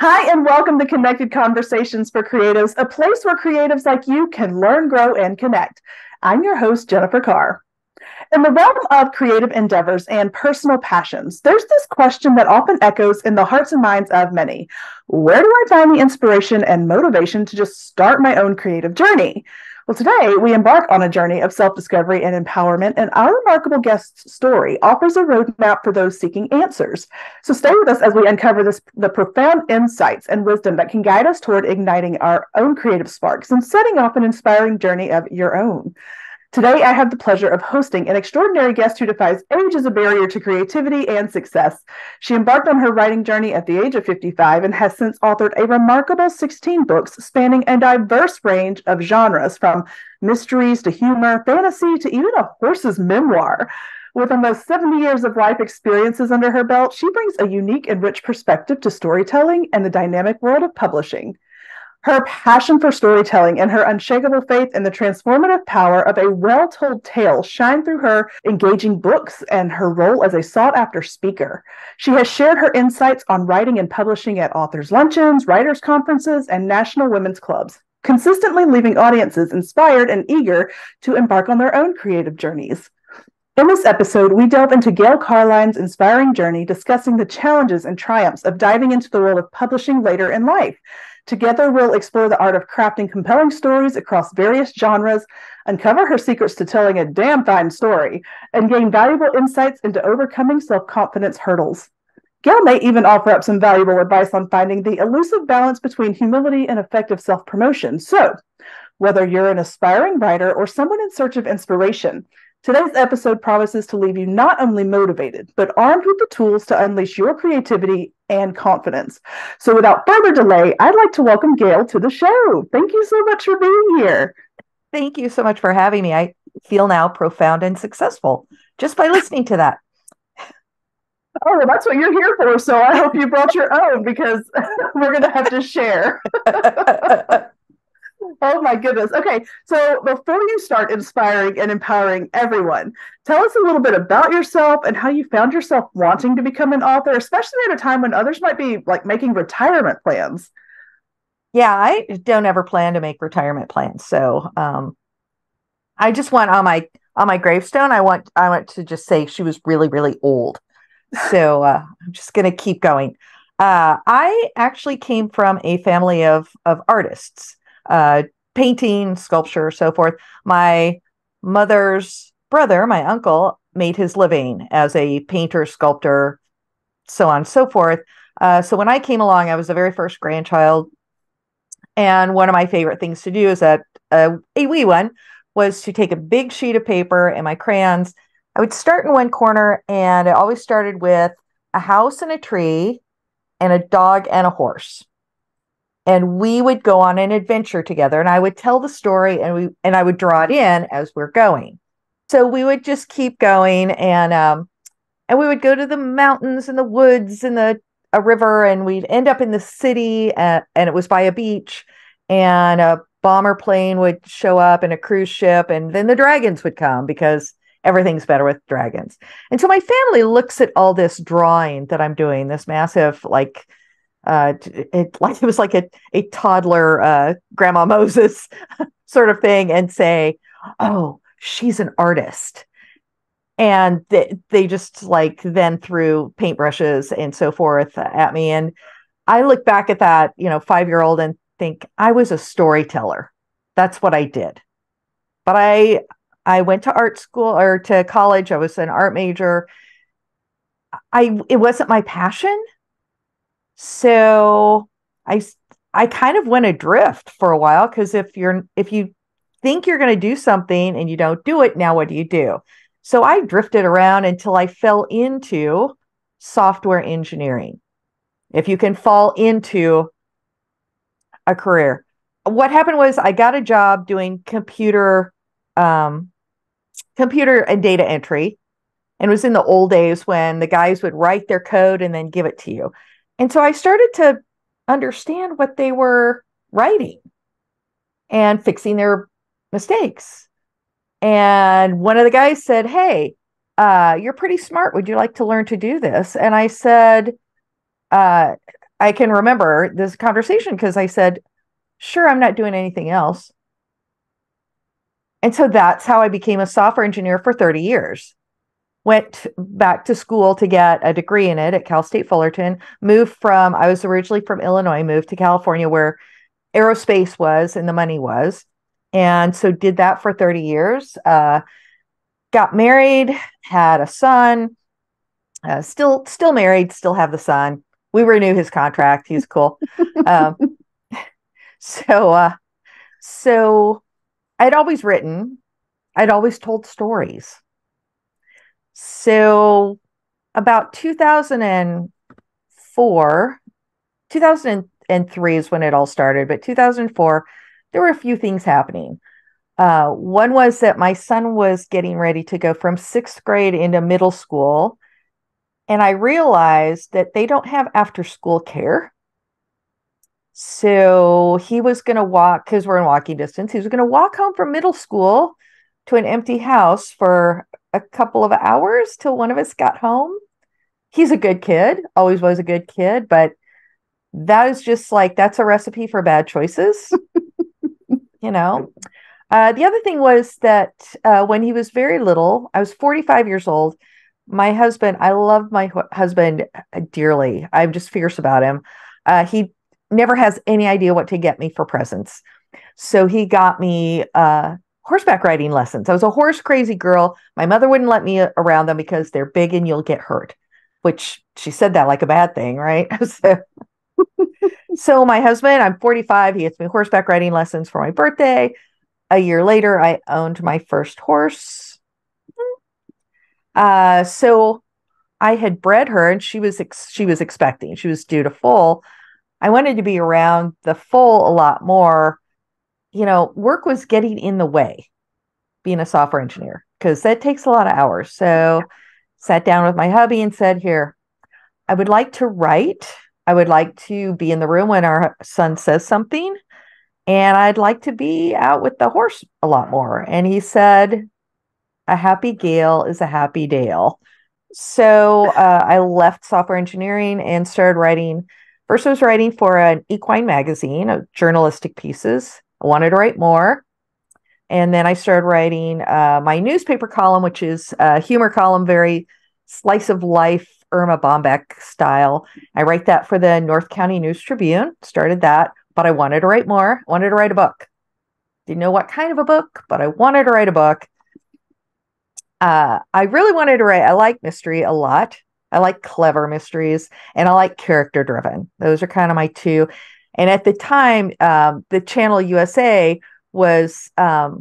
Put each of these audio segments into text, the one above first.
Hi, and welcome to Connected Conversations for Creatives, a place where creatives like you can learn, grow, and connect. I'm your host, Jennifer Carr. In the realm of creative endeavors and personal passions, there's this question that often echoes in the hearts and minds of many. Where do I find the inspiration and motivation to just start my own creative journey? Well, today we embark on a journey of self discovery and empowerment, and our remarkable guest's story offers a roadmap for those seeking answers. So stay with us as we uncover the profound insights and wisdom that can guide us toward igniting our own creative sparks and setting off an inspiring journey of your own. Today, I have the pleasure of hosting an extraordinary guest who defies age as a barrier to creativity and success. She embarked on her writing journey at the age of 55 and has since authored a remarkable 16 books spanning a diverse range of genres, from mysteries to humor, fantasy, to even a horse's memoir. With almost 70 years of life experiences under her belt, she brings a unique and rich perspective to storytelling and the dynamic world of publishing. Her passion for storytelling and her unshakable faith in the transformative power of a well told tale shine through her engaging books and her role as a sought after speaker. She has shared her insights on writing and publishing at authors' luncheons, writers' conferences, and national women's clubs, consistently leaving audiences inspired and eager to embark on their own creative journeys. In this episode, we delve into Gail Carline's inspiring journey, discussing the challenges and triumphs of diving into the world of publishing later in life. Together, we'll explore the art of crafting compelling stories across various genres, uncover her secrets to telling a damn fine story, and gain valuable insights into overcoming self-confidence hurdles. Gail may even offer up some valuable advice on finding the elusive balance between humility and effective self-promotion. So, whether you're an aspiring writer or someone in search of inspiration, today's episode promises to leave you not only motivated, but armed with the tools to unleash your creativity and confidence. So without further delay, I'd like to welcome Gail to the show. Thank you so much for being here. Thank you so much for having me. I feel now profound and successful just by listening to that. Oh, well, that's what you're here for. So I hope you brought your own, because we're going to have to share. Oh my goodness. Okay. So before you start inspiring and empowering everyone, tell us a little bit about yourself and how you found yourself wanting to become an author, especially at a time when others might be like making retirement plans. Yeah, I don't ever plan to make retirement plans. So I just want on my gravestone, I want to just say she was really, really old. So I'm just gonna keep going. I actually came from a family of artists. Painting, sculpture, so forth. My mother's brother, my uncle, made his living as a painter, sculptor, so on and so forth. So when I came along, I was the very first grandchild. And one of my favorite things to do is a wee one was to take a big sheet of paper and my crayons. I would start in one corner, and it always started with a house and a tree and a dog and a horse, and we would go on an adventure together, and I would tell the story, and I would draw it in as we're going. So we would just keep going, and we would go to the mountains and the woods and a river, and we'd end up in the city, and it was by a beach, and a bomber plane would show up and a cruise ship, and then the dragons would come because everything's better with dragons. And so my family looks at all this drawing that I'm doing, this massive, like it was like a toddler Grandma Moses sort of thing, and say, oh, she's an artist. And they just like then threw paintbrushes and so forth at me. And I look back at that, 5-year-old, and think I was a storyteller. That's what I did. But I went to art school, or to college. I was an art major. It wasn't my passion. So I kind of went adrift for a while, because if you think you're going to do something and you don't do it, now what do you do? So I drifted around until I fell into software engineering. If you can fall into a career. What happened was I got a job doing computer and data entry, and it was in the old days when the guys would write their code and then give it to you. And so I started to understand what they were writing and fixing their mistakes. And one of the guys said, hey, you're pretty smart. Would you like to learn to do this? And I said, I can remember this conversation because I said, sure, I'm not doing anything else. And so that's how I became a software engineer for 30 years. Went back to school to get a degree in it at Cal State Fullerton. I was originally from Illinois, moved to California where aerospace was and the money was. And so did that for 30 years. Got married, had a son, still married, still have the son. We renew his contract. He's cool. um, so I'd always written, I'd always told stories. So about 2003 is when it all started, but 2004, there were a few things happening. One was that my son was getting ready to go from 6th grade into middle school. And I realized that they don't have after school care. So he was going to walk, because we're in walking distance, he was going to walk home from middle school to an empty house for a couple of hours till one of us got home. He's a good kid, always was a good kid, but that is just like, that's a recipe for bad choices. The other thing was that when he was very little, I was 45 years old. My husband, I love my husband dearly. I'm just fierce about him. He never has any idea what to get me for presents. So he got me horseback riding lessons. I was a horse crazy girl. My mother wouldn't let me around them because they're big and you'll get hurt, which she said that like a bad thing, right? So my husband, I'm 45. He gets me horseback riding lessons for my birthday. A year later, I owned my first horse. So I had bred her and she was expecting, she was due to foal. I wanted to be around the foal a lot more. Work was getting in the way, being a software engineer, because that takes a lot of hours. So sat down with my hubby and said, here, I would like to write. I would like to be in the room when our son says something. And I'd like to be out with the horse a lot more. And he said, a happy gale is a happy dale. So I left software engineering and started writing. First, I was writing for an equine magazine of journalistic pieces. I wanted to write more. And then I started writing my newspaper column, which is a humor column, very slice of life, Irma Bombeck style. I write that for the North County News Tribune, started that, but I wanted to write more. I wanted to write a book. Didn't know what kind of a book, but I wanted to write a book. I really wanted to write, I like mystery a lot. I like clever mysteries and I like character driven. Those are kind of my two. And at the time, the Channel USA was, had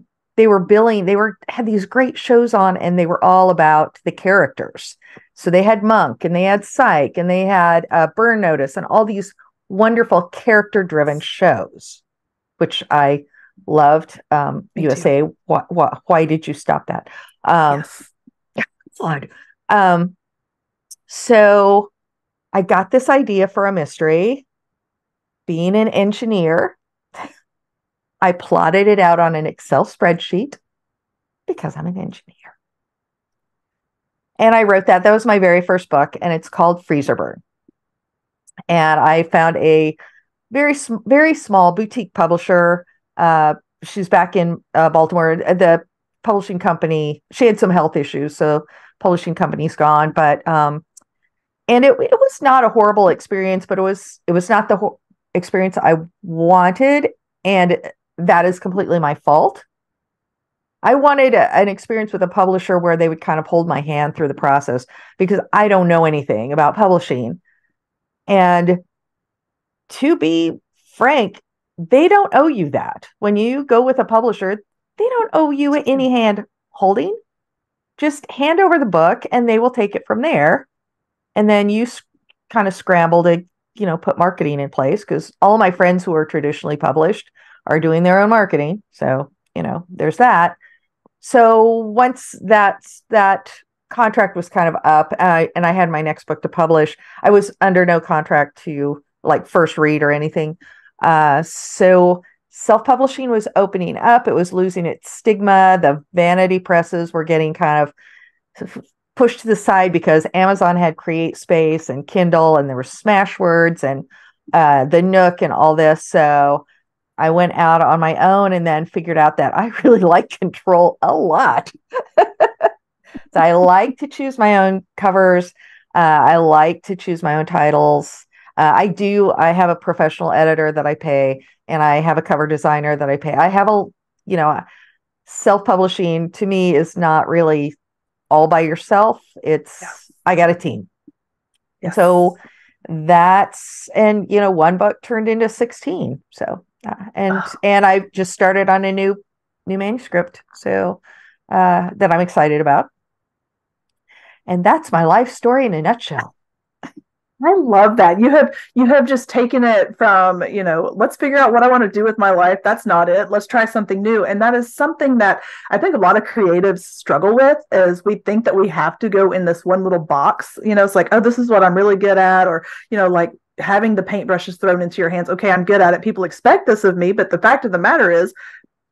these great shows on and they were all about the characters. So they had Monk and they had Psych and they had Burn Notice and all these wonderful character driven shows, which I loved. USA, why did you stop that? Yes. Flood. So I got this idea for a mystery. Being an engineer, I plotted it out on an Excel spreadsheet because I'm an engineer. And I wrote that. That was my very first book, and it's called Freezer Burn. And I found a very, very small boutique publisher. She's back in Baltimore. The publishing company, she had some health issues, so publishing company's gone. But and it was not a horrible experience, but it was not the experience I wanted, and that is completely my fault. I wanted an experience with a publisher where they would kind of hold my hand through the process because I don't know anything about publishing. And to be frank, they don't owe you that. When you go with a publisher, they don't owe you any hand holding. Just hand over the book and they will take it from there. And then you kind of scramble to, put marketing in place because all my friends who are traditionally published are doing their own marketing. So, there's that. So once that contract was kind of up and I had my next book to publish, I was under no contract to like first read or anything. So self-publishing was opening up. It was losing its stigma. The vanity presses were getting kind of pushed to the side because Amazon had Create Space and Kindle and there were Smashwords and the Nook and all this. So I went out on my own and then figured out that I really like control a lot. So I like to choose my own covers. I like to choose my own titles. I have a professional editor that I pay, and I have a cover designer that I pay. I have self-publishing to me is not really all by yourself. I got a team. Yes. So one book turned into 16. So, and I just started on a new manuscript. So, that I'm excited about. And that's my life story in a nutshell. I love that. You have just taken it from, let's figure out what I want to do with my life. That's not it. Let's try something new. And that is something that I think a lot of creatives struggle with, is we think that we have to go in this one little box. It's like, oh, this is what I'm really good at, or, like having the paintbrushes thrown into your hands. Okay, I'm good at it. People expect this of me, but the fact of the matter is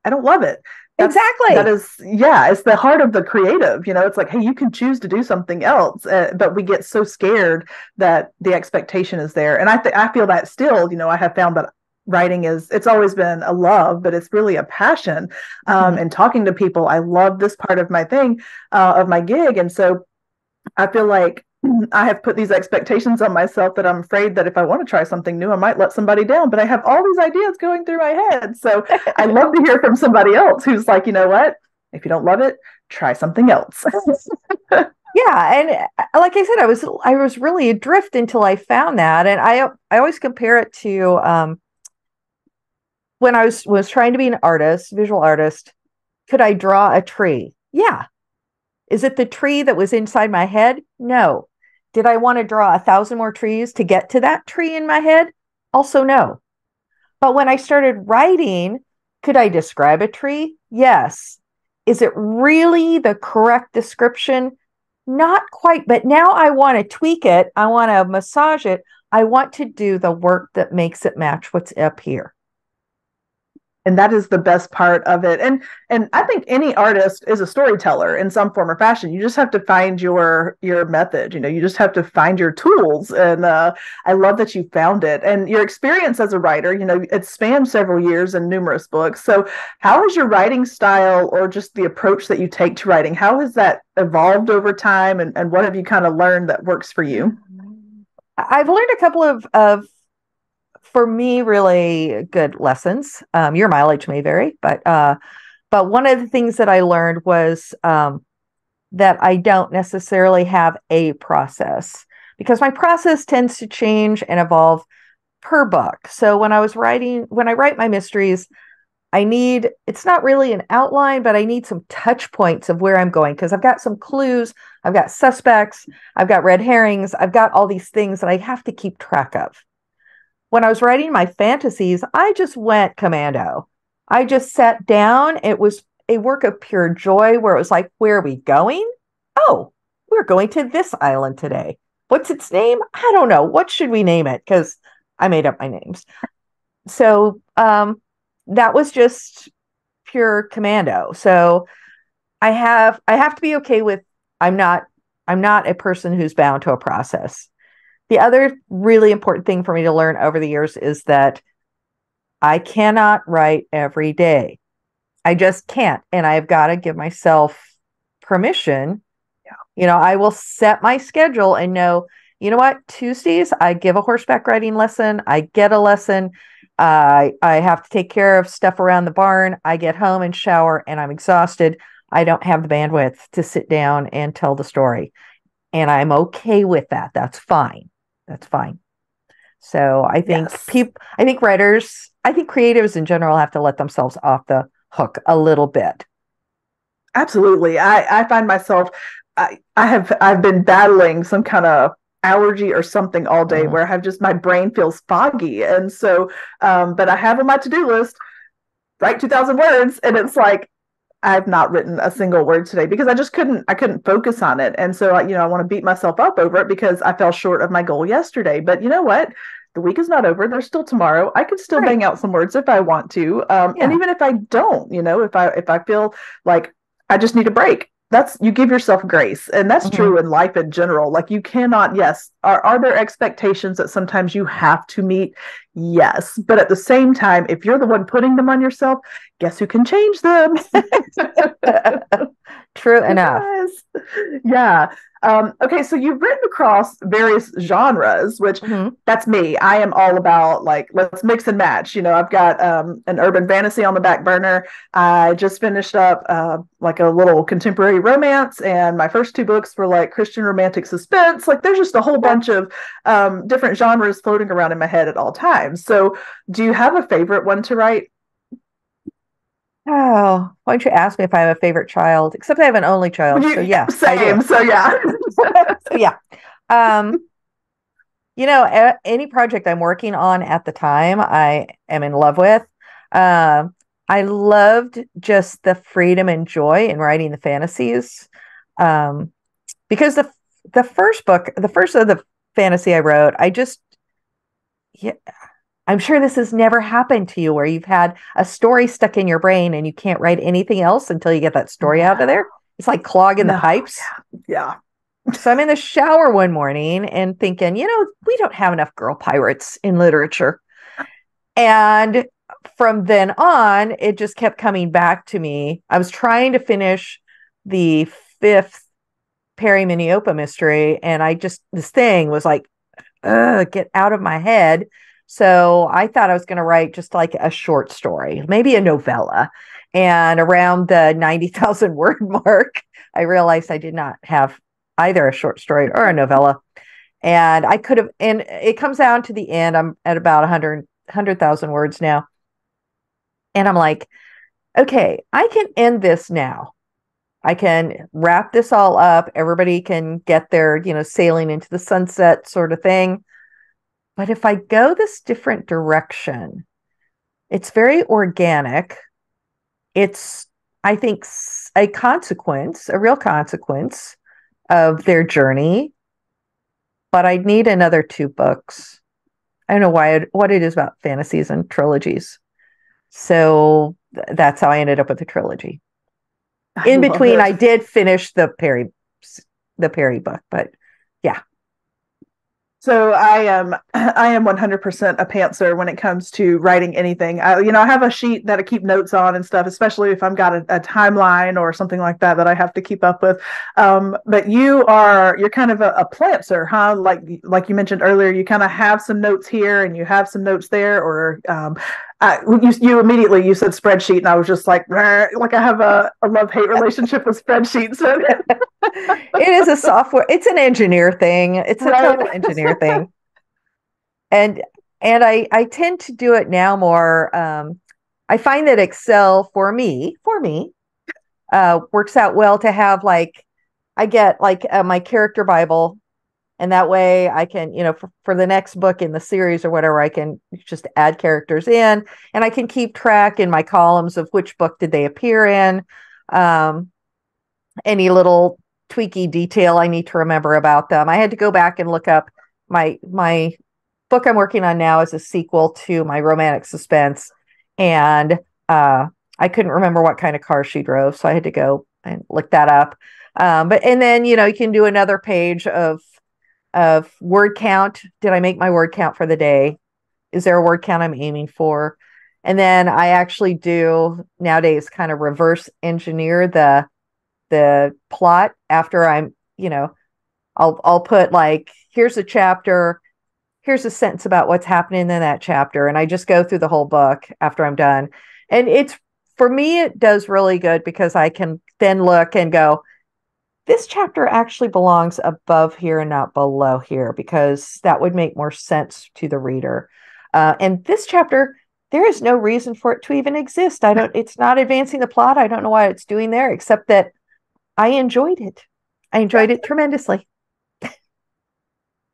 I don't love it. Exactly. It's the heart of the creative. It's like, hey, you can choose to do something else, but we get so scared that the expectation is there. And I feel that still. I have found that writing it's always been a love, but it's really a passion. And talking to people, I love this part of my thing, of my gig, and so I feel like I have put these expectations on myself that I'm afraid that if I want to try something new, I might let somebody down. But I have all these ideas going through my head. So I love to hear from somebody else who's like, you know what? If you don't love it, try something else. Yeah. And like I said, I was really adrift until I found that. And I always compare it to when I was trying to be an artist, visual artist. Could I draw a tree? Yeah. Is it the tree that was inside my head? No. Did I want to draw 1,000 more trees to get to that tree in my head? Also, no. But when I started writing, could I describe a tree? Yes. Is it really the correct description? Not quite. But now I want to tweak it. I want to massage it. I want to do the work that makes it match what's up here. And that is the best part of it. And I think any artist is a storyteller in some form or fashion. You just have to find your method. You just have to find your tools. And I love that you found it. And your experience as a writer, it spanned several years and numerous books. So how has your writing style, or just the approach that you take to writing, how has that evolved over time? And what have you kind of learned that works for you? I've learned a couple of for me, really good lessons. Your mileage may vary, but one of the things that I learned was that I don't necessarily have a process, because my process tends to change and evolve per book. So when I write my mysteries, it's not really an outline, but I need some touch points of where I'm going, because I've got some clues, I've got suspects, I've got red herrings, I've got all these things that I have to keep track of. When I was writing my fantasies, I just went commando. I just sat down. It was a work of pure joy, where it was like, where are we going? Oh, we're going to this island today. What's its name? I don't know. What should we name it? Because I made up my names. So that was just pure commando. So I have to be okay with, I'm not a person who's bound to a process. The other really important thing for me to learn over the years is that I cannot write every day. I just can't. And I've got to give myself permission. Yeah. I will set my schedule and know, you know what, Tuesdays, I give a horseback riding lesson. I get a lesson. I have to take care of stuff around the barn. I get home and shower and I'm exhausted. I don't have the bandwidth to sit down and tell the story. And I'm okay with that. That's fine. That's fine. So I think writers, I think creatives in general have to let themselves off the hook a little bit. Absolutely. I find myself, I've been battling some kind of allergy or something all day, where I have my brain feels foggy. And so, but I have on my to-do list, write 2,000 words. And it's like, I've not written a single word today because I couldn't focus on it. And so, I want to beat myself up over it because I fell short of my goal yesterday. But you know what? The week is not over. There's still tomorrow. I could still bang out some words if I want to. And even if I don't, if I feel like I just need a break, you give yourself grace, and that's Mm-hmm. true in life in general. Like you cannot, yes, are there expectations that sometimes you have to meet? Yes, but at the same time, if you're the one putting them on yourself, guess who can change them? True enough. Yes. Yeah. Okay, so you've written across various genres, which Mm-hmm. that's me. I am all about like let's mix and match. I've got an urban fantasy on the back burner. I just finished up like a little contemporary romance, and my first two books were like Christian romantic suspense. Like there's just a whole bunch of different genres floating around in my head at all times. So, do you have a favorite one to write? Oh, why don't you ask me if I have a favorite child? Except I have an only child, so yeah, I do. Same. So yeah. So yeah. Um, any project I'm working on at the time, I am in love with. I loved just the freedom and joy in writing the fantasies. Um, because the first book, the first of the fantasy I wrote, yeah, I'm sure this has never happened to you where you've had a story stuck in your brain and you can't write anything else until you get that story out of there. It's like clogging the pipes. Yeah. So I'm in the shower one morning and thinking, we don't have enough girl pirates in literature. And from then on, it just kept coming back to me. I was trying to finish the fifth Perry Miniopa mystery, and this thing was like, get out of my head. So I thought I was going to write just like a short story, maybe a novella. And around the 90,000 word mark, I realized I did not have either a short story or a novella. And I could have, and it comes down to the end. I'm at about 100,000 words now. And I'm like, okay, I can end this now. I can wrap this all up. Everybody can get their, sailing into the sunset sort of thing. But if I go this different direction, it's very organic. It's, I think, a real consequence of their journey. But I need another 2 books. I don't know what it is about fantasies and trilogies. So that's how I ended up with a trilogy. In between, I did finish the Perry book, but yeah. So I am 100% a pantser when it comes to writing anything. I have a sheet that I keep notes on and stuff, especially if I've got a timeline or something like that I have to keep up with. But you're kind of a plantser, huh? Like you mentioned earlier, you kind of have some notes here and you have some notes there, or you immediately you said spreadsheet, and I was just like I have a love-hate relationship with spreadsheets. It is a software. It's an engineer thing. It's a total engineer thing. And I tend to do it now more. I find that Excel for me, works out well to have I get my character Bible, and that way I can, for the next book in the series or whatever, I can just add characters in, and I can keep track in my columns of which book did they appear in. Any little tweaky detail I need to remember about them. I had to go back and look up my book I'm working on now is a sequel to my romantic suspense, and I couldn't remember what kind of car she drove, so I had to go and look that up. And then you can do another page of word count. Did I make my word count for the day? Is there a word count I'm aiming for? And then I actually do nowadays kind of reverse engineer the plot after I'm, I'll put here's a chapter, here's a sentence about what's happening in that chapter. And I just go through the whole book after I'm done. And for me, it does really good because I can then look and go, this chapter actually belongs above here and not below here, because that would make more sense to the reader. And this chapter, there is no reason for it to even exist. It's not advancing the plot. I don't know why it's doing there, except that I enjoyed it. I enjoyed it tremendously.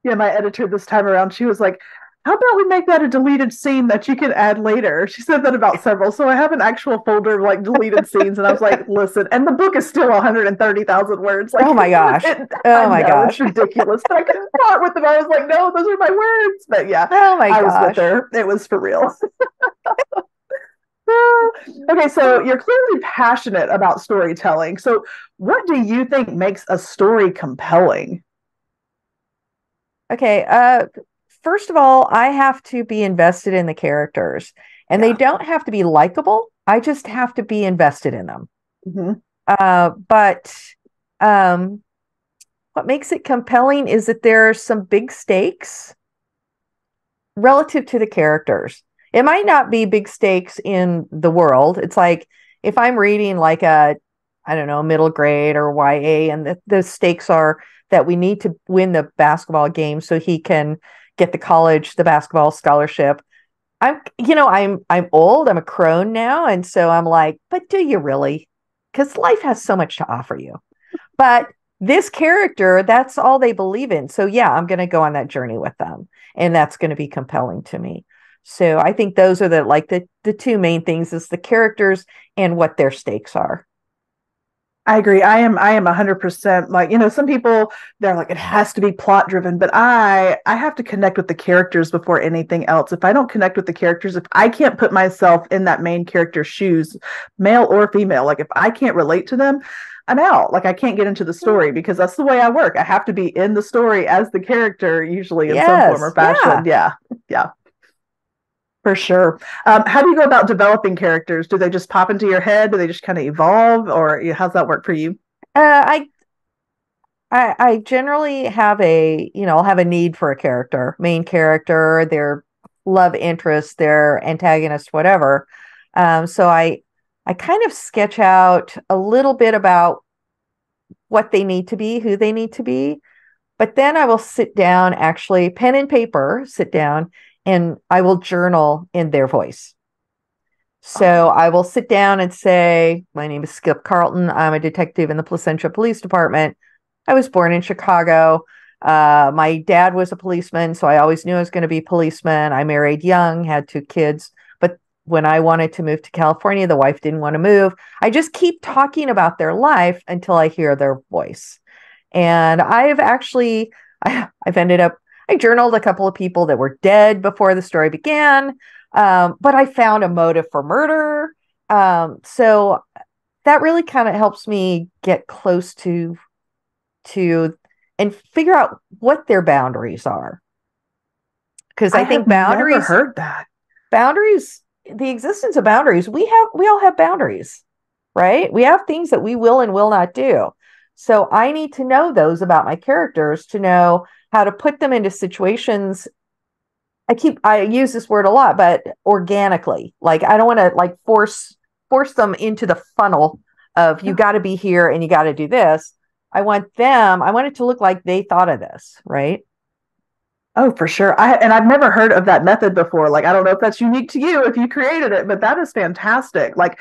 Yeah, my editor this time around, she was like, how about we make that a deleted scene that you can add later? She said that about several. So I have an actual folder of deleted scenes. And I was like, listen, and the book is still 130,000 words. Oh my gosh. It's ridiculous. But I couldn't part with them. I was like, no, those are my words. But yeah, oh my gosh. I was with her. It was for real. Okay, so you're clearly passionate about storytelling. So, what do you think makes a story compelling? Okay, first of all, I have to be invested in the characters, and they Yeah. don't have to be likable. I just have to be invested in them. Hmm. But um, what makes it compelling is that there are some big stakes relative to the characters. It might not be big stakes in the world. It's like if I'm reading like a, I don't know, middle grade or YA, and the stakes are that we need to win the basketball game so he can get the basketball scholarship. I'm old. I'm a crone now, and so I'm like, but do you really? Because life has so much to offer you. But this character, that's all they believe in. So yeah, I'm going to go on that journey with them, and that's going to be compelling to me. So I think those are the two main things is the characters and what their stakes are. I agree. I am 100% like, some people they're like it has to be plot driven, but I have to connect with the characters before anything else. If I don't connect with the characters, if I can't put myself in that main character's shoes, male or female, like if I can't relate to them, I'm out. Like I can't get into the story because that's the way I work. I have to be in the story as the character usually in some form or Yes, fashion. yeah. Yeah. Yeah. For sure. How do you go about developing characters? Do they just pop into your head? Do they just kind of evolve, or how's that work for you? Uh, I I generally have I'll have a need for a character, main character, their love interest, their antagonist, whatever. So I kind of sketch out a little bit about what they need to be, who they need to be, but then I will sit down, actually, pen and paper, sit down, and I will journal in their voice. So Oh, I will sit down and say, my name is Skip Carlton. I'm a detective in the Placentia Police Department. I was born in Chicago. My dad was a policeman, so I always knew I was going to be a policeman. I married young, had two kids. But when I wanted to move to California, the wife didn't want to move. I just keep talking about their life until I hear their voice. And I've ended up, I journaled a couple of people that were dead before the story began, but I found a motive for murder. So that really kind of helps me get close to and figure out what their boundaries are. Because I I have think never heard that. boundaries, the existence of boundaries, we all have boundaries, right? We have things that we will and will not do. So I need to know those about my characters to know how to put them into situations. I use this word a lot, but organically. Like I don't want to like force them into the funnel of you got to be here and you got to do this. I want it to look like they thought of this, right? Oh, for sure. I've never heard of that method before. Like, I don't know if that's unique to you if you created it, but that is fantastic. Like,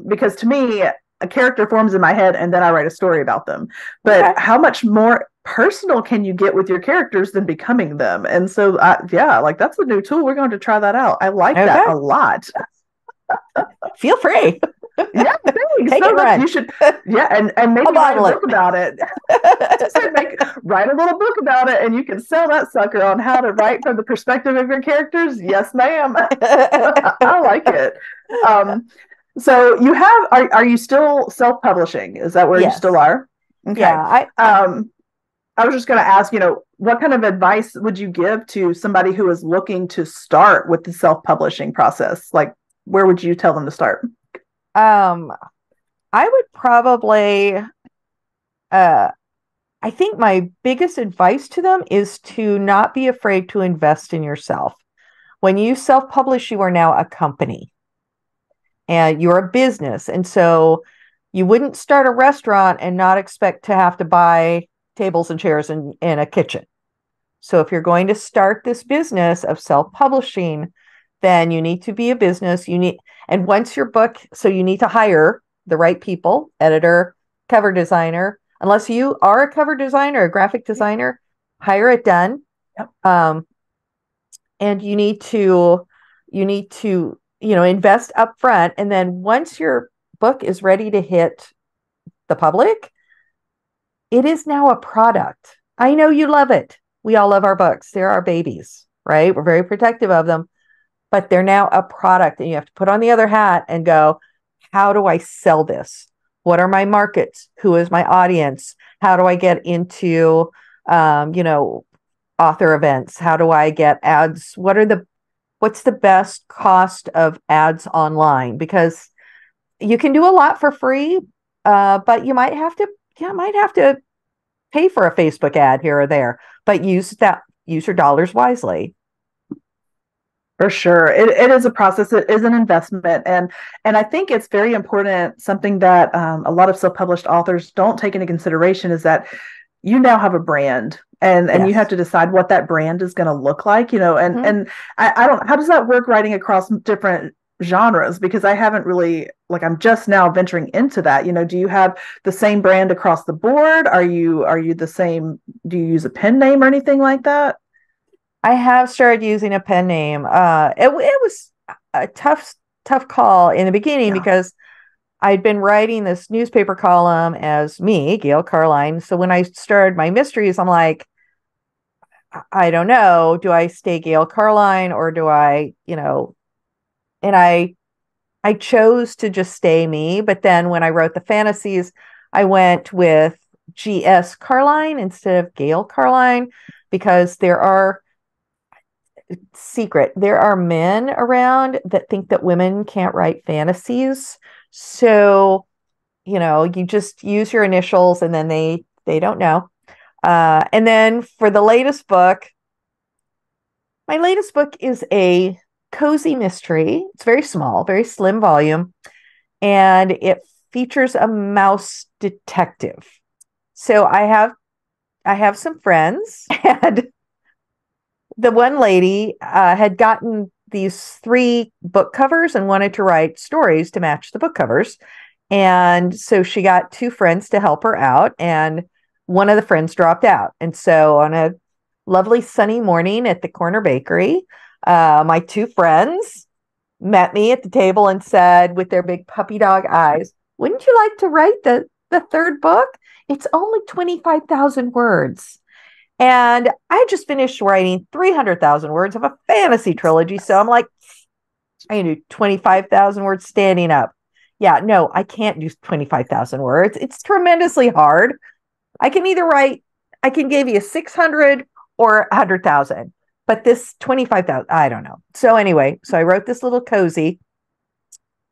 because to me, a character forms in my head and then I write a story about them. But Okay. how much more personal can you get with your characters than becoming them? And so, yeah, like that's a new tool. We're going to try that out. I like that Okay. a lot. Feel free. Yeah, thanks. Take No, it and that's you run. should. Yeah, and I'll maybe write a bottle book it. about it. Write a little book about it, and you can sell that sucker on how to write from the perspective of your characters. Yes, ma'am. I like it. Um, so you have are you still self-publishing? Is that where you still Yes. are? Yeah. Okay. I was just going to ask, what kind of advice would you give to somebody who is looking to start with the self-publishing process? Like, where would you tell them to start? Um, I would probably uh I think my biggest advice to them is to not be afraid to invest in yourself. When you self-publish, you are now a company and you're a business. And so you wouldn't start a restaurant and not expect to have to buy tables and chairs and a kitchen. So if you're going to start this business of self-publishing, then you need to be a business. And once your book, so you need to hire the right people, editor, cover designer. Unless you are a cover designer, a graphic designer, hire it done. Yep. And you need to invest up front. And then once your book is ready to hit the public, it is now a product. I know you love it. We all love our books. They're our babies, right? We're very protective of them. but they're now a product, and you have to put on the other hat and go, how do I sell this? What are my markets? Who is my audience? How do I get into, author events? How do I get ads? What's the best cost of ads online? Because you can do a lot for free, but you might have to pay for a Facebook ad here or there, but use your dollars wisely. For sure. It is a process. It is an investment. And I think it's very important. Something that a lot of self-published authors don't take into consideration is that you now have a brand, and Yes. you have to decide what that brand is going to look like, and Mhm. I don't, how does that work writing across different genres? Because I haven't really, like, I'm just now venturing into that. Do you have the same brand across the board? Are you the same? Do you use a pen name or anything like that? I have started using a pen name. It was a tough call in the beginning Yeah. because I'd been writing this newspaper column as me, Gail Carline. So when I started my mysteries, I'm like, I don't know, do I stay Gail Carline or do and I chose to just stay me. But then when I wrote the fantasies, I went with GS Carline instead of Gail Carline because there are men around that think that women can't write fantasies. So, you just use your initials and then they don't know. And then for the latest book, my latest book is a cozy mystery. It's very small, very slim volume, and it features a mouse detective. So I have some friends, and the one lady had gotten these 3 book covers and wanted to write stories to match the book covers. And so she got 2 friends to help her out, and one of the friends dropped out. And so on a lovely sunny morning at the corner bakery, my 2 friends met me at the table and said, with their big puppy dog eyes, wouldn't you like to write the 3rd book? It's only 25,000 words. And I just finished writing 300,000 words of a fantasy trilogy. So I'm like, I can do 25,000 words standing up. Yeah, no, I can't do 25,000 words. It's tremendously hard. I can give you 600 or 100,000, but this 25,000, I don't know. So anyway, I wrote this little cozy,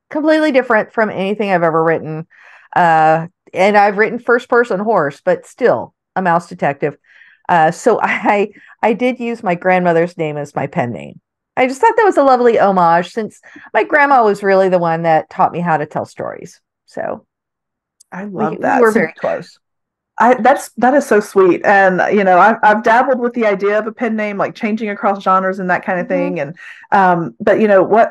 completely different from anything I've ever written. And I've written first person horse, but still a mouse detective. So I did use my grandmother's name as my pen name. I just thought that was a lovely homage since my grandma was really the one that taught me how to tell stories. So I love we that. were very close. That is so sweet. And I've dabbled with the idea of a pen name, like changing across genres and that kind of Mm-hmm. thing. And but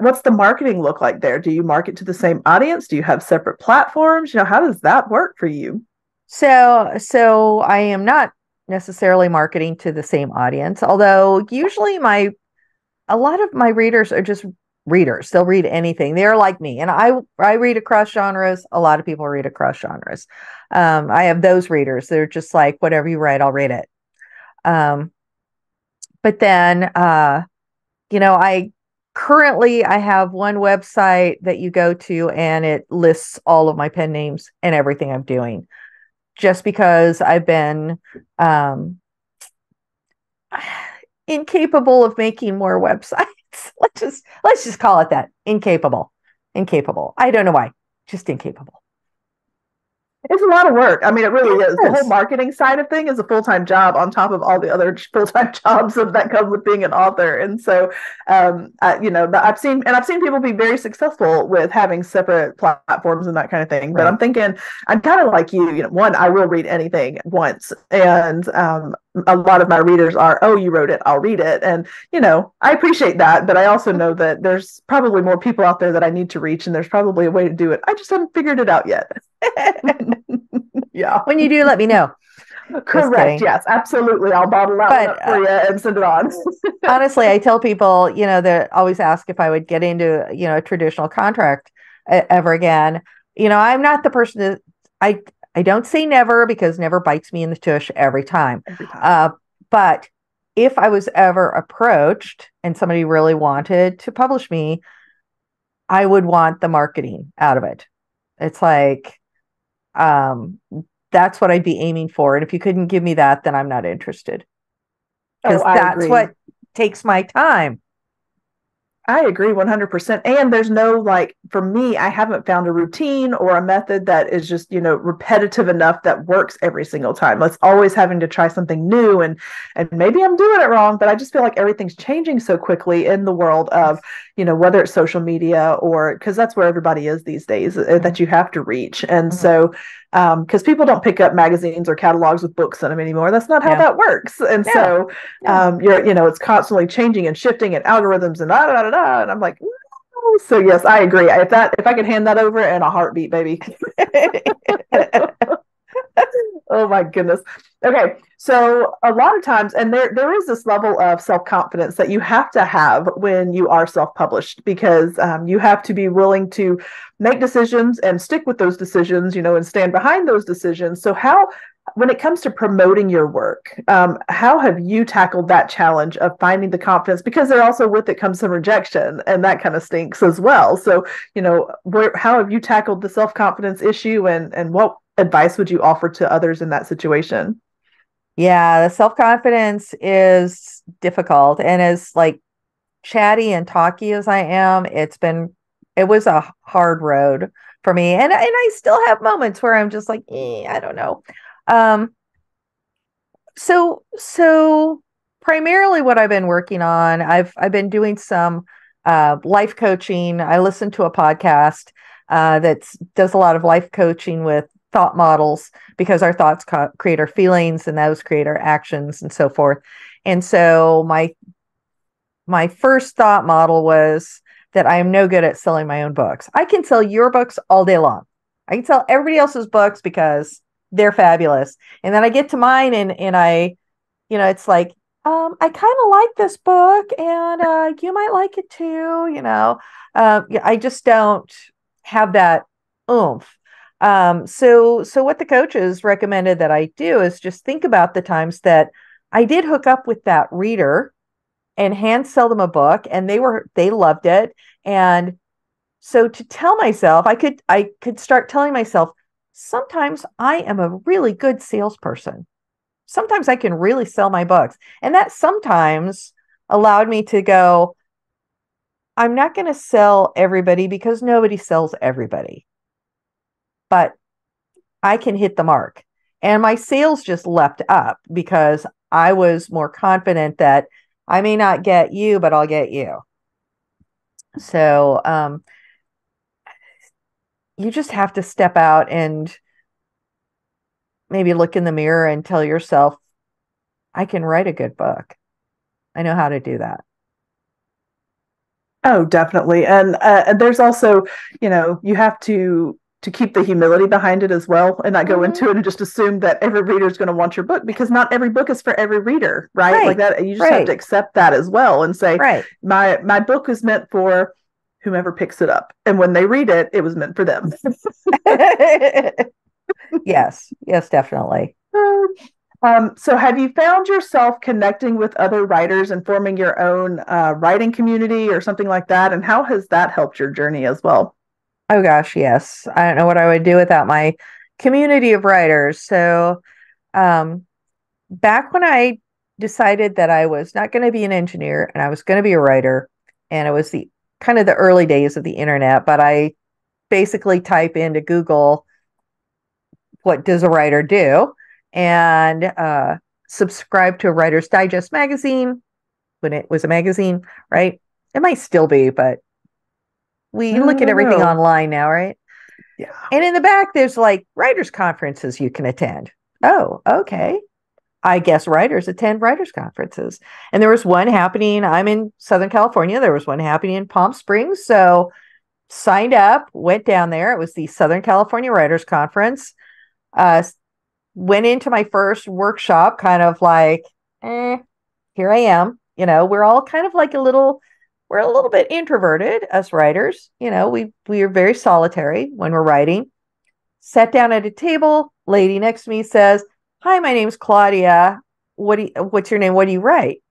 what's the marketing look like there? Do you market to the same audience? Do you have separate platforms? How does that work for you? So I am not necessarily marketing to the same audience, although usually a lot of my readers are just readers. They'll read anything. They're like me. And I read across genres. A lot of people read across genres. I have those readers. They're just like, whatever you write, I'll read it. But then, I have one website that you go to and it lists all of my pen names and everything I'm doing just because I've been, incapable of making more websites. Let's just call it that. Incapable. I don't know why. Just incapable. It's a lot of work. I mean, it really is. The Yes. whole marketing side of thing is a full-time job on top of all the other full-time jobs that come with being an author. And so, I've seen people be very successful with having separate platforms and that kind of thing. But Right. I'm thinking, I'm kind of like you. One, I will read anything once, and a lot of my readers are, oh, you wrote it, I'll read it. And I appreciate that, but I also know that there's probably more people out there that I need to reach, and there's probably a way to do it. I just haven't figured it out yet. Yeah. When you do, let me know. Correct. Yes, absolutely. I'll bottle that one up for you and send it on. Honestly, I tell people, they always ask if I would get into, a traditional contract ever again. I'm not the person that I don't say never because never bites me in the tush every time. Every time. But if I was ever approached and somebody really wanted to publish me, I would want the marketing out of it. It's like, um, that's what I'd be aiming for. And if you couldn't give me that, then I'm not interested. Because that's agree. what takes my time. I agree 100%. And there's no, like, for me, I haven't found a routine or a method that is just, repetitive enough that works every single time. It's always having to try something new, and maybe I'm doing it wrong, but I just feel like everything's changing so quickly in the world of, whether it's social media, or because that's where everybody is these days, that you have to reach. And so because people don't pick up magazines or catalogs with books in them anymore. That's not how that works. And so it's constantly changing and shifting, and algorithms and and I'm like, no. So yes, I agree. If I could hand that over in a heartbeat, baby. Oh my goodness. Okay. So a lot of times, and there is this level of self-confidence that you have to have when you are self-published, because you have to be willing to make decisions and stick with those decisions, and stand behind those decisions. So when it comes to promoting your work, how have you tackled that challenge of finding the confidence? Because there also with it comes some rejection, and that kind of stinks as well. So, how have you tackled the self-confidence issue, and what advice would you offer to others in that situation? Yeah, the self-confidence is difficult. And as like chatty and talky as I am, it was a hard road for me. And I still have moments where I'm just like, I don't know. So primarily what I've been working on, I've been doing some life coaching. I listen to a podcast that does a lot of life coaching with thought models, because our thoughts create our feelings, and those create our actions, and so forth. And so my first thought model was that I am no good at selling my own books. I can sell your books all day long. I can sell everybody else's books because they're fabulous. And then I get to mine, and I, it's like, I kind of like this book, and you might like it too. I just don't have that oomph. So what the coaches recommended that I do is just think about the times that I did hook up with that reader and hand sell them a book, and they loved it. And so to tell myself, I could start telling myself, sometimes I am a really good salesperson. Sometimes I can really sell my books. And that sometimes allowed me to go, I'm not going to sell everybody because nobody sells everybody, but I can hit the mark. And my sales just leapt up because I was more confident that I may not get you, but I'll get you. So you just have to step out and maybe look in the mirror and tell yourself, I can write a good book. I know how to do that. Oh, definitely. And there's also, you have to keep the humility behind it as well, and not go into it and just assume that every reader is going to want your book, because not every book is for every reader, right? Like that. You just have to accept that as well, and say, my book is meant for whomever picks it up. And when they read it, it was meant for them. Yes, definitely. So have you found yourself connecting with other writers and forming your own writing community or something like that? And how has that helped your journey as well? Oh gosh, yes. I don't know what I would do without my community of writers. So back when I decided that I was not going to be an engineer and I was going to be a writer, and it was the kind of the early days of the internet, but I basically type into Google, what does a writer do? And subscribe to a Writer's Digest magazine when it was a magazine, right? It might still be, but we look at everything online now, right? Yeah. And in the back, there's like writers' conferences you can attend. Oh, okay. I guess writers attend writers' conferences. And there was one happening, I'm in Southern California. There was one happening in Palm Springs. So signed up, went down there. It was the Southern California Writers' Conference. Went into my first workshop kind of like, here I am. We're all kind of like we're a little bit introverted, us writers. We are very solitary when we're writing. Sat down at a table, lady next to me says, "Hi, my name's Claudia. What's your name? What do you write?"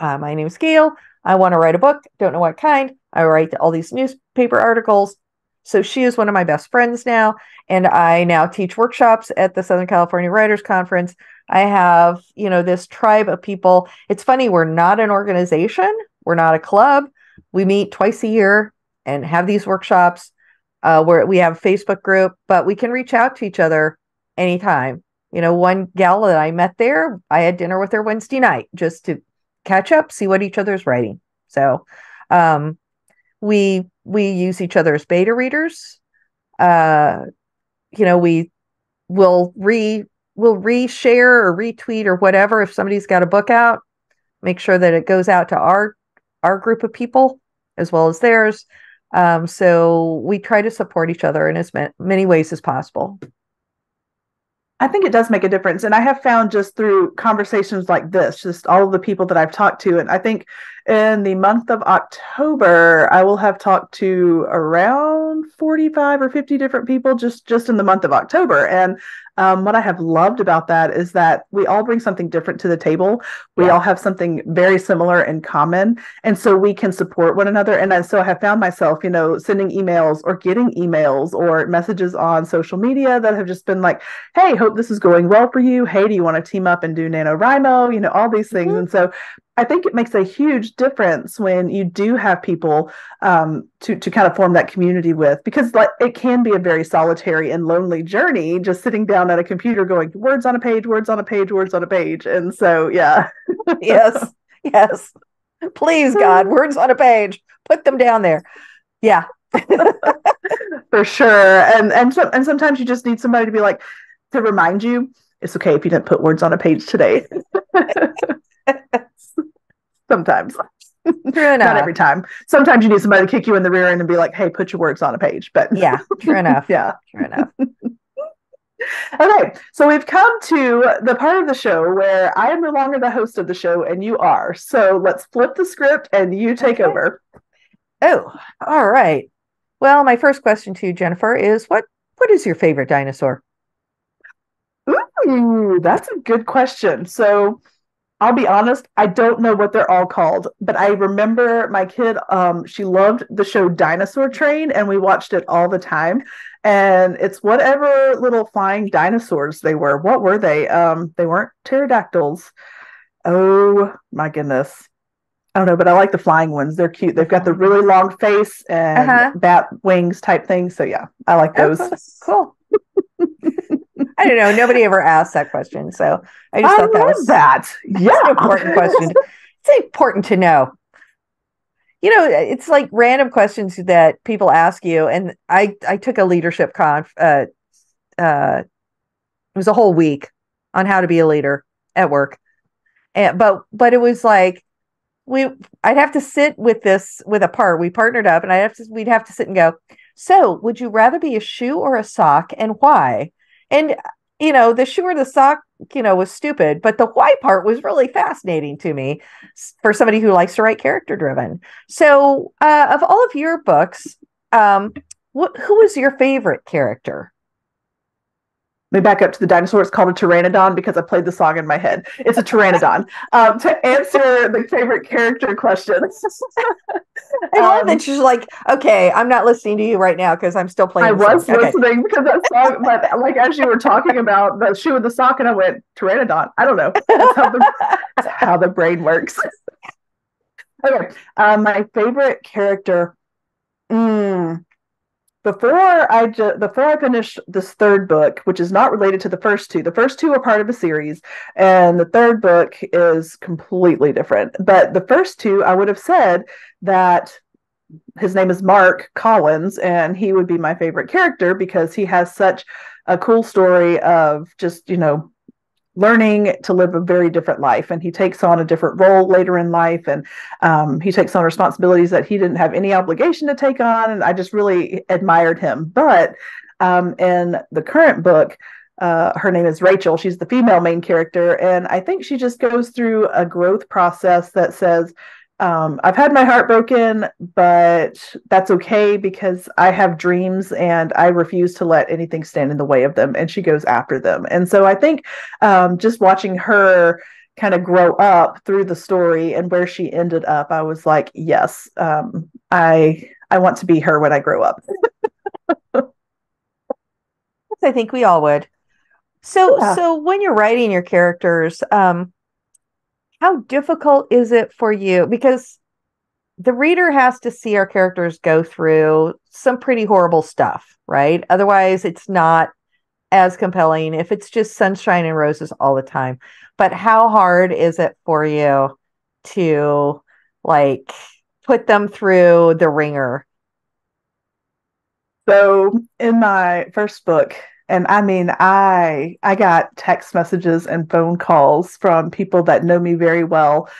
My name is Gail. I want to write a book. Don't know what kind. I write all these newspaper articles. So she is one of my best friends now. And I now teach workshops at the Southern California Writers Conference. I have, this tribe of people. It's funny, we're not an organization. We're not a club. We meet twice a year and have these workshops where we have a Facebook group, but we can reach out to each other anytime. One gal that I met there, I had dinner with her Wednesday night just to catch up, see what each other's writing. So we use each other as beta readers. We will reshare or retweet or whatever if somebody's got a book out. Make sure that it goes out to our group of people as well as theirs. So we try to support each other in as many ways as possible. I think it does make a difference. And I have found just through conversations like this, just all of the people that I've talked to, and I think in the month of October, I will have talked to around 45 or 50 different people just in the month of October. And what I have loved about that is that we all bring something different to the table. We all have something very similar in common. And so we can support one another. And so I have found myself, sending emails or getting emails or messages on social media that have just been like, hey, hope this is going well for you. Hey, do you want to team up and do NaNoWriMo? All these things. Mm-hmm. And so I think it makes a huge difference when you do have people to kind of form that community with, because it can be a very solitary and lonely journey just sitting down at a computer going words on a page, words on a page, words on a page. And so, yeah. Yes. Please, God, words on a page. Put them down there. Yeah. For sure. And sometimes you just need somebody to be like, to remind you, it's okay if you didn't put words on a page today. Sometimes. True enough. Not every time. Sometimes you need somebody to kick you in the rear end and be like, hey, put your words on a page. But yeah, true enough. Yeah. True enough. Okay, so we've come to the part of the show where I am no longer the host of the show and you are. So let's flip the script and you take over. Oh, all right. Well, my first question to you, Jennifer, is what is your favorite dinosaur? Ooh, that's a good question. So I'll be honest, I don't know what they're all called, but I remember my kid, she loved the show Dinosaur Train, and we watched it all the time. And it's whatever little flying dinosaurs they were. What were they? They weren't pterodactyls. Oh my goodness. I don't know, but I like the flying ones. They're cute. They've got the really long face and bat wings type thing. So yeah, I like those. Cool. I don't know. Nobody ever asked that question, so I just thought that was an important question. It's important to know. It's like random questions that people ask you, and I took a leadership it was a whole week on how to be a leader at work, but it was like I'd have to sit with a part. We partnered up, and we'd have to sit and go, so would you rather be a shoe or a sock, and why? And, the shoe or the sock, was stupid, but the why part was really fascinating to me for somebody who likes to write character driven. So of all of your books, who was your favorite character? Let me back up to the dinosaur. It's called a pteranodon because I played the song in my head. It's a pteranodon. To answer the favorite character question. I love that she's like, okay, I'm not listening to you right now because I'm still playing. I was listening because that song, but like as you were talking about the shoe and the sock, and I went, pteranodon. I don't know. That's how the brain works. Okay. My favorite character. Before I finish this third book, which is not related to the first two are part of a series, and the third book is completely different. But the first two, I would have said that his name is Mark Collins, and he would be my favorite character because he has such a cool story of just, learning to live a very different life, and he takes on a different role later in life, and he takes on responsibilities that he didn't have any obligation to take on, and I just really admired him. But in the current book, her name is Rachel. She's the female main character, and I think she just goes through a growth process that says, I've had my heart broken, but that's okay because I have dreams and I refuse to let anything stand in the way of them. And she goes after them. And so I think just watching her kind of grow up through the story and where she ended up, I was like, yes, I want to be her when I grow up. I think we all would. So, Yeah. so when you're writing your characters, how difficult is it for you? Because the reader has to see our characters go through some pretty horrible stuff, right? Otherwise, it's not as compelling if it's just sunshine and roses all the time. But how hard is it for you to like put them through the ringer? So in my first book, and I mean, I got text messages and phone calls from people that know me very well,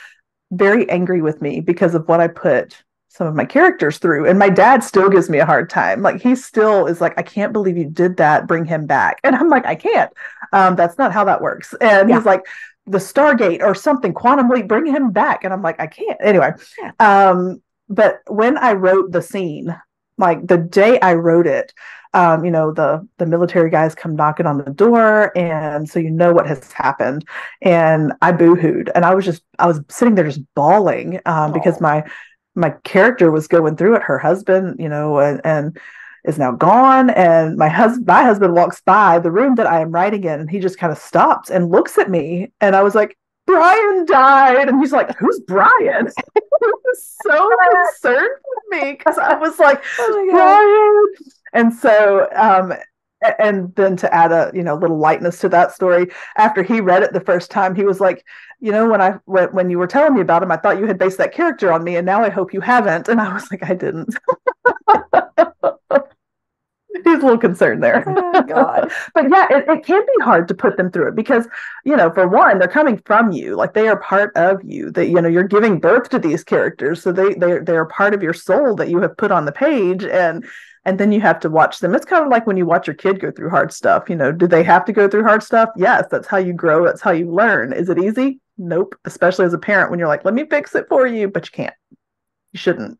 very angry with me because of what I put some of my characters through. And my dad still gives me a hard time. Like he still is like, I can't believe you did that. Bring him back. And I'm like, I can't. That's not how that works. And Yeah. he's like, the Stargate or something, Quantum Leap, bring him back. And I'm like, I can't. Anyway, Yeah. but when I wrote the scene, like the day I wrote it, the military guys come knocking on the door, and so you know what has happened. And I boohooed, and I was sitting there just bawling because Oh. my character was going through it. Her husband, and is now gone, and my husband walks by the room that I am writing in, and he just kind of stops and looks at me, and I was like, Brian died. And he's like, who's Brian? He was so concerned with me because I was like, Oh my God. Brian. And so, and then to add a little lightness to that story, after he read it the first time, he was like, when you were telling me about him, I thought you had based that character on me, and now I hope you haven't. And I was like, I didn't. He's a little concerned there. Oh God. But yeah, it can be hard to put them through it because, for one, they're coming from you, like they are part of you, that, you're giving birth to these characters. So they're part of your soul that you have put on the page. And then you have to watch them. It's kind of like when you watch your kid go through hard stuff. Do they have to go through hard stuff? Yes, that's how you grow. That's how you learn. Is it easy? Nope. Especially as a parent, when you're like, let me fix it for you, but you can't. You shouldn't.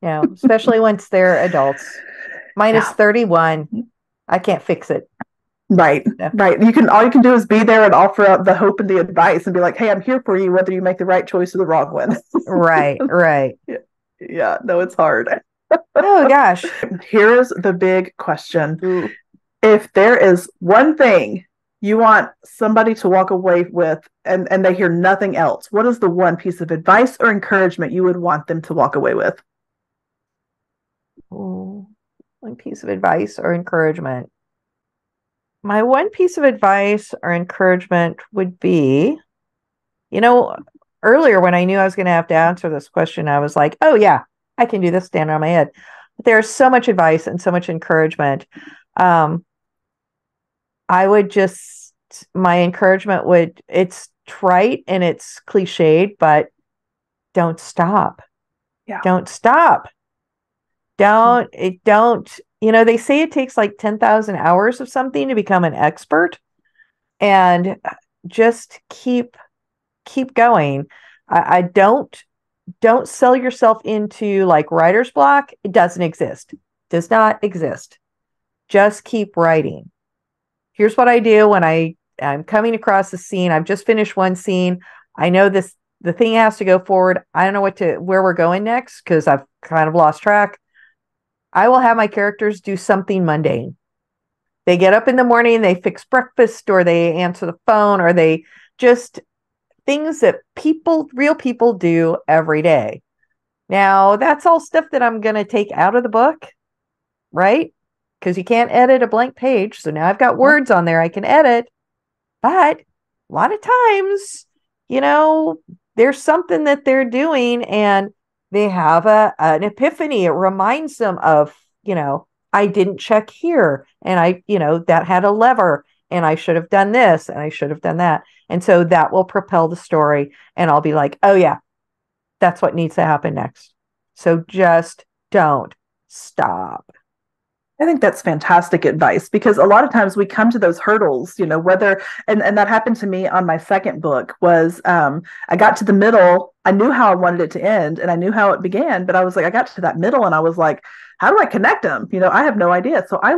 Especially once they're adults. Mine is Yeah. 31. I can't fix it. Right. Yeah. Right. All you can do is be there and offer up the hope and the advice and be like, hey, I'm here for you, whether you make the right choice or the wrong one. Right. Yeah. No, it's hard. Oh gosh. Here is the big question. Ooh. If there is one thing you want somebody to walk away with and they hear nothing else, what is the one piece of advice or encouragement you would want them to walk away with? Ooh. One piece of advice or encouragement. My one piece of advice or encouragement would be, earlier when I knew I was going to have to answer this question, I was like, oh yeah, I can do this standing on my head. But there's so much advice and so much encouragement. I would my encouragement it's trite and it's cliched, but don't stop. Yeah. Don't stop. Don't, they say it takes like 10,000 hours of something to become an expert, and just keep going. I don't sell yourself into like writer's block. It doesn't exist. Does not exist. Just keep writing. Here's what I do when I'm coming across a scene. I've just finished one scene. I know the thing has to go forward. I don't know where we're going next because I've kind of lost track. I will have my characters do something mundane. They get up in the morning, they fix breakfast, or they answer the phone, or they just things that real people do every day. Now, that's all stuff that I'm going to take out of the book, right? Because you can't edit a blank page. So now I've got words on there I can edit. But a lot of times, there's something that they're doing and they have an epiphany. It reminds them of, I didn't check here, and that had a lever, and I should have done this, and I should have done that. And so that will propel the story, and I'll be like, oh yeah, that's what needs to happen next. So just don't stop. I think that's fantastic advice, because a lot of times we come to those hurdles, whether, and that happened to me on my second book. Was I got to the middle, I knew how I wanted it to end and I knew how it began, but I was like, I got to that middle and I was like, how do I connect them? I have no idea. So I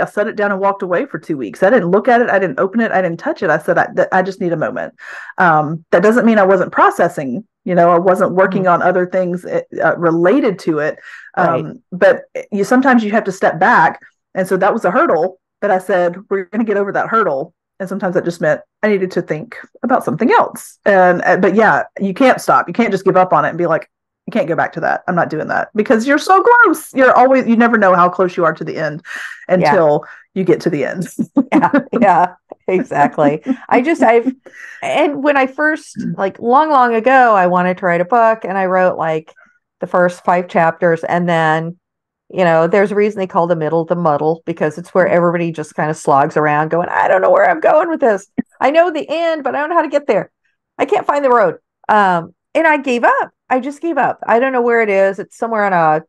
set it down and walked away for 2 weeks. I didn't look at it. I didn't open it. I didn't touch it. I said, I just need a moment. That doesn't mean I wasn't processing. I wasn't working on other things related to it. Right. But sometimes you have to step back. And so that was a hurdle that I said, we're going to get over that hurdle. And sometimes that just meant I needed to think about something else. But yeah, you can't stop. You can't just give up on it and be like, you can't go back to that. I'm not doing that, because you're so close. You never know how close you are to the end until you get to the end. Yeah, exactly. And when I first, like long ago, I wanted to write a book, and I wrote like the first 5 chapters. And then, there's a reason they call the middle the muddle, because it's where everybody just kind of slogs around going, I don't know where I'm going with this. I know the end, but I don't know how to get there. I can't find the road. And I gave up. I just gave up. I don't know where it is. It's somewhere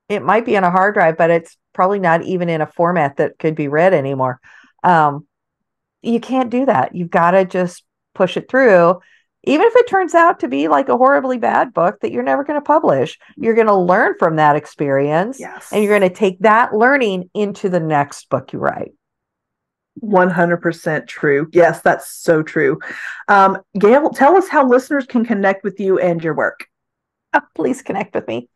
it might be on a hard drive, but it's probably not even in a format that could be read anymore. You can't do that. You've got to just push it through. Even if it turns out to be like a horribly bad book that you're never going to publish, you're going to learn from that experience. Yes. And you're going to take that learning into the next book you write. 100% true. Yes, that's so true. Gail, tell us how listeners can connect with you and your work. Please connect with me.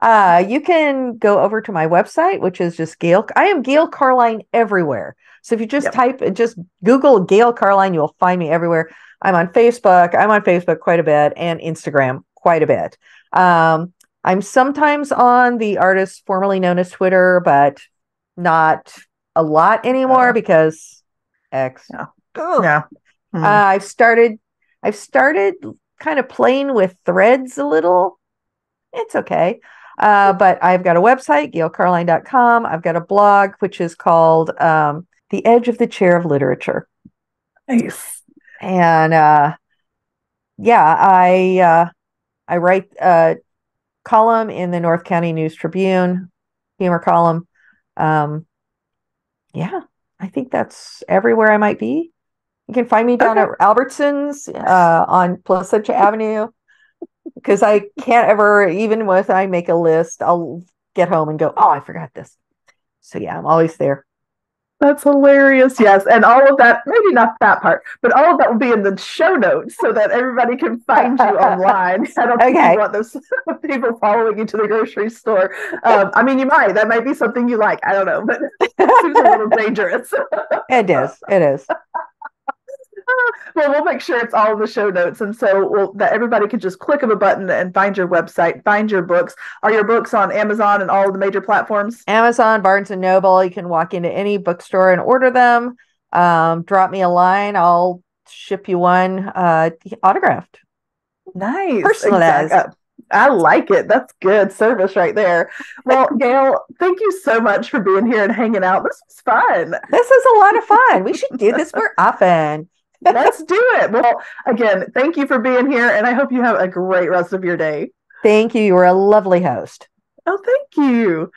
You can go over to my website, which is just Gail. I am Gail Carline everywhere. So if you just just Google Gail Carline, you'll find me everywhere. I'm on Facebook. I'm on Facebook quite a bit, and Instagram quite a bit. I'm sometimes on the artist formerly known as Twitter, but not a lot anymore because X. Yeah. I've started kind of playing with Threads a little. It's okay. But I've got a website, gailcarline.com. I've got a blog, which is called The Edge of the Chair of Literature. Nice. And I write a column in the North County News Tribune, humor column. I think that's everywhere I might be. You can find me down at Albertsons on Placentia Avenue, because I can't ever, even when I make a list, I'll get home and go, oh, I forgot this. So yeah, I'm always there. That's hilarious. Yes. And all of that, maybe not that part, but all of that will be in the show notes so that everybody can find you online. I don't think you want those people following you to the grocery store. I mean, you might. That might be something you like. I don't know, but it seems a little dangerous. It is. Well, we'll make sure it's all in the show notes. And so that everybody can just click of a button and find your website, find your books. Are your books on Amazon and all of the major platforms? Amazon, Barnes & Noble. You can walk into any bookstore and order them. Drop me a line. I'll ship you one autographed. Nice. Personalized. Exactly. I like it. That's good service right there. Well, Gail, thank you so much for being here and hanging out. This was fun. This is a lot of fun. We should do this more often. Let's do it. Well, again, thank you for being here, and I hope you have a great rest of your day. Thank you. You were a lovely host. Oh, thank you.